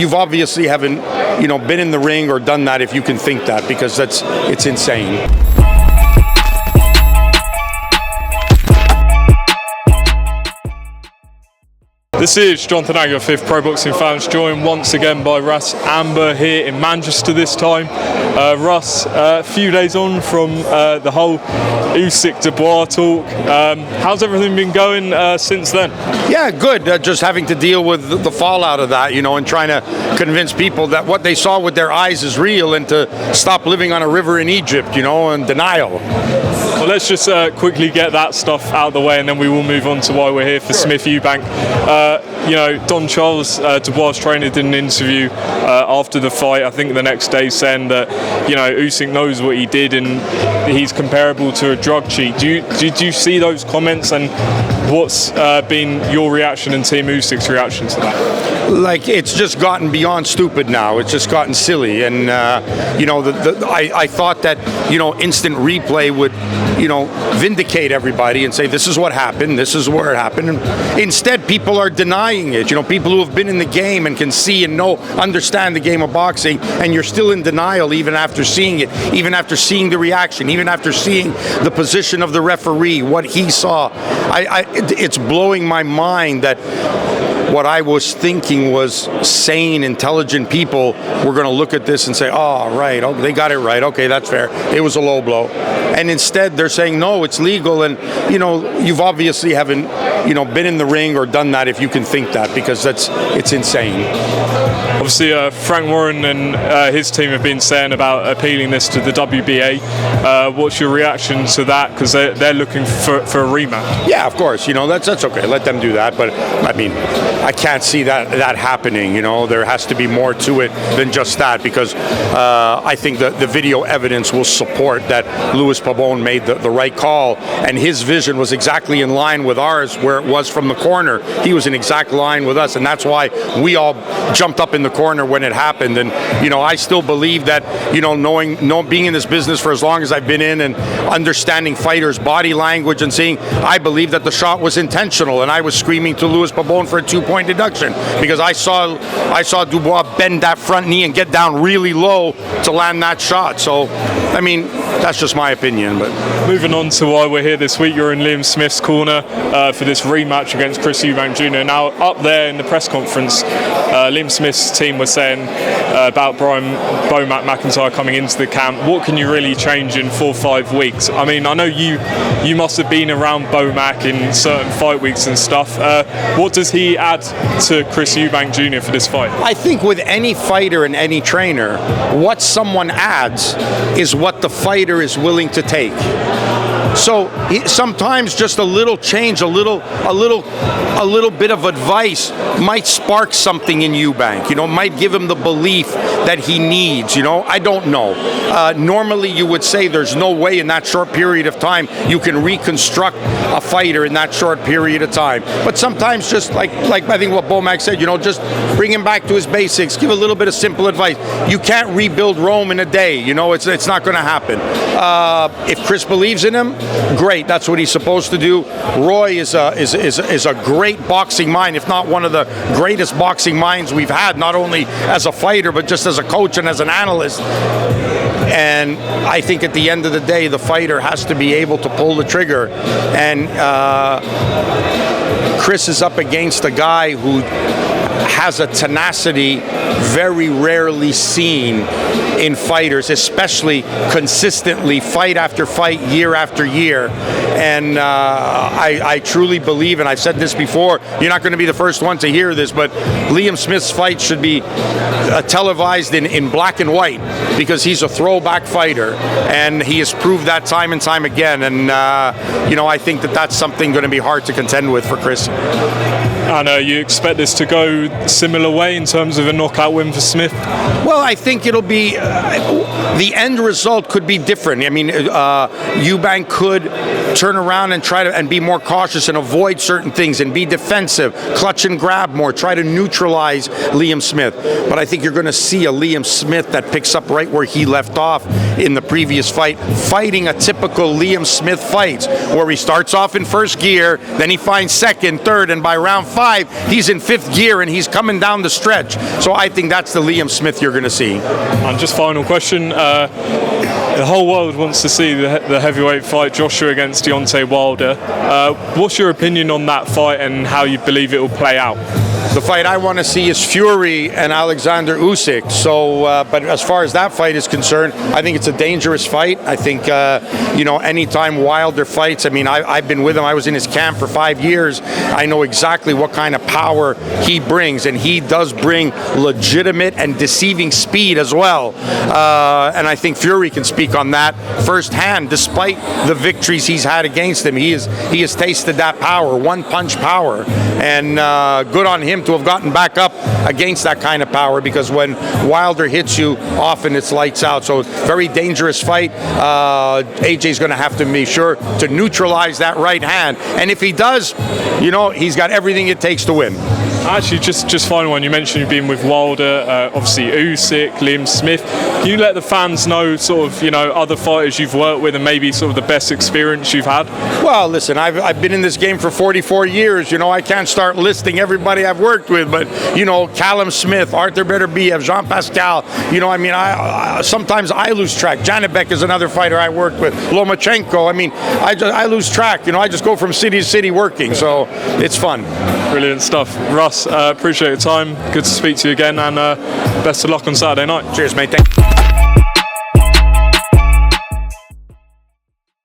You've obviously haven't, been in the ring or done that if you can think that, because it's insane. This is Jonathan Agger, 5th Pro Boxing Fans, joined once again by Russ Anber here in Manchester this time. Russ, a few days on from the whole Usyk Dubois talk. How's everything been going since then? Yeah, good. Just having to deal with the fallout of that, and trying to convince people that what they saw with their eyes is real and to stop living on a river in Egypt, in denial. Well, let's just quickly get that stuff out of the way, and then we will move on to why we're here for Smith Eubank. Don Charles, Dubois' trainer, did an interview after the fight, I think the next day, saying that Usyk knows what he did and he's comparable to a drug cheat. Did you see those comments, and what's been your reaction and Team Usyk's reaction to that? It's just gotten beyond stupid now. It's just gotten silly, and I thought that instant replay would vindicate everybody and say this is what happened, this is where it happened. And instead, people are denying it. People who have been in the game and can see and understand the game of boxing, and you're still in denial even after seeing it, even after seeing the reaction, even after seeing the position of the referee, what he saw. It's blowing my mind that what I was thinking was sane, intelligent people were going to look at this and say, oh, right, oh, they got it right, okay, that's fair, it was a low blow. And instead they're saying, no, it's legal, and you've obviously haven't been in the ring or done that if you can think that, because it's insane. Obviously, Frank Warren and his team have been saying about appealing this to the WBA. What's your reaction to that? Because they're looking for a rematch. Yeah, of course. That's okay. Let them do that. But I mean, I can't see that happening. There has to be more to it than just that, because I think the video evidence will support that Louis Pabon made the right call, and his vision was exactly in line with ours, where it was from the corner. He was in exact line with us, and that's why we all jumped up in the corner when it happened. And I still believe that being in this business for as long as I've been in, and understanding fighters' body language and seeing, I believe that the shot was intentional, and I was screaming to Louis Pabon for a 2-point deduction, because I saw Dubois bend that front knee and get down really low to land that shot. So I mean, that's just my opinion. But moving on to why we're here this week, you're in Liam Smith's corner for this rematch against Chris Eubank Jr. Now, up there in the press conference, Liam Smith's team was saying about Brian Bomac McIntyre coming into the camp. What can you really change in 4 or 5 weeks? I mean, I know you must have been around Bomac in certain fight weeks and stuff. What does he add to Chris Eubank Jr. for this fight? I think with any fighter and any trainer, what someone adds is what the fighter is willing to take. So sometimes just a little change, a little bit of advice might spark something in Eubank. Might give him the belief that he needs. I don't know. Normally, you would say there's no way in that short period of time you can reconstruct a fighter in that short period of time. But sometimes, just like I think what Bomac said, just bring him back to his basics. Give a little bit of simple advice. You can't rebuild Rome in a day. It's not going to happen. If Chris believes in him, great. That's what he's supposed to do. Roy is a great boxing mind, if not one of the greatest boxing minds we've had, not only as a fighter, but just as a coach and as an analyst. And I think at the end of the day, the fighter has to be able to pull the trigger. And Chris is up against a guy who has a tenacity very rarely seen in fighters, especially consistently, fight after fight, year after year. And I truly believe, and I've said this before, you're not going to be the first one to hear this, but Liam Smith's fight should be televised in black and white, because he's a throwback fighter, and he has proved that time and time again. And I think that's something going to be hard to contend with for Chris. And you expect this to go similar way in terms of a knockout win for Smith? Well, I think it'll be. the end result could be different. I mean, Eubank could turn around and try to and be more cautious and avoid certain things and be defensive, clutch and grab more, try to neutralize Liam Smith. But I think you're going to see a Liam Smith that picks up right where he left off in the previous fight, fighting a typical Liam Smith fight, where he starts off in first gear, then he finds second, third, and by round 5, he's in 5th gear and he's coming down the stretch. So I think that's the Liam Smith you're going to see. And just final question. The whole world wants to see the heavyweight fight, Joshua against Deontay Wilder. What's your opinion on that fight and how you believe it will play out? The fight I want to see is Fury and Oleksandr Usyk. So, but as far as that fight is concerned, I think it's a dangerous fight. I think, anytime Wilder fights, I mean, I've been with him. I was in his camp for 5 years. I know exactly what kind of power he brings, and he does bring legitimate and deceiving speed as well. And I think Fury can speak on that firsthand. Despite the victories he's had against him, he has tasted that power, one-punch power, and good on him to have gotten back up against that kind of power, because when Wilder hits you, often it's lights out. So very dangerous fight. AJ's going to have to be sure to neutralize that right hand, and if he does, he's got everything it takes to win. Actually, just final one. You mentioned you've been with Wilder, obviously Usyk, Liam Smith. Can you let the fans know sort of, other fighters you've worked with and maybe sort of the best experience you've had? Well, listen, I've been in this game for 44 years. I can't start listing everybody I've worked with, but, Callum Smith, Arthur Beterbiev, Jean Pascal, I sometimes I lose track. Janibek is another fighter I worked with, Lomachenko. I mean, I lose track. I just go from city to city working, so it's fun. Brilliant stuff. Russ, appreciate your time. Good to speak to you again, and best of luck on Saturday night. Cheers, mate. Thank you.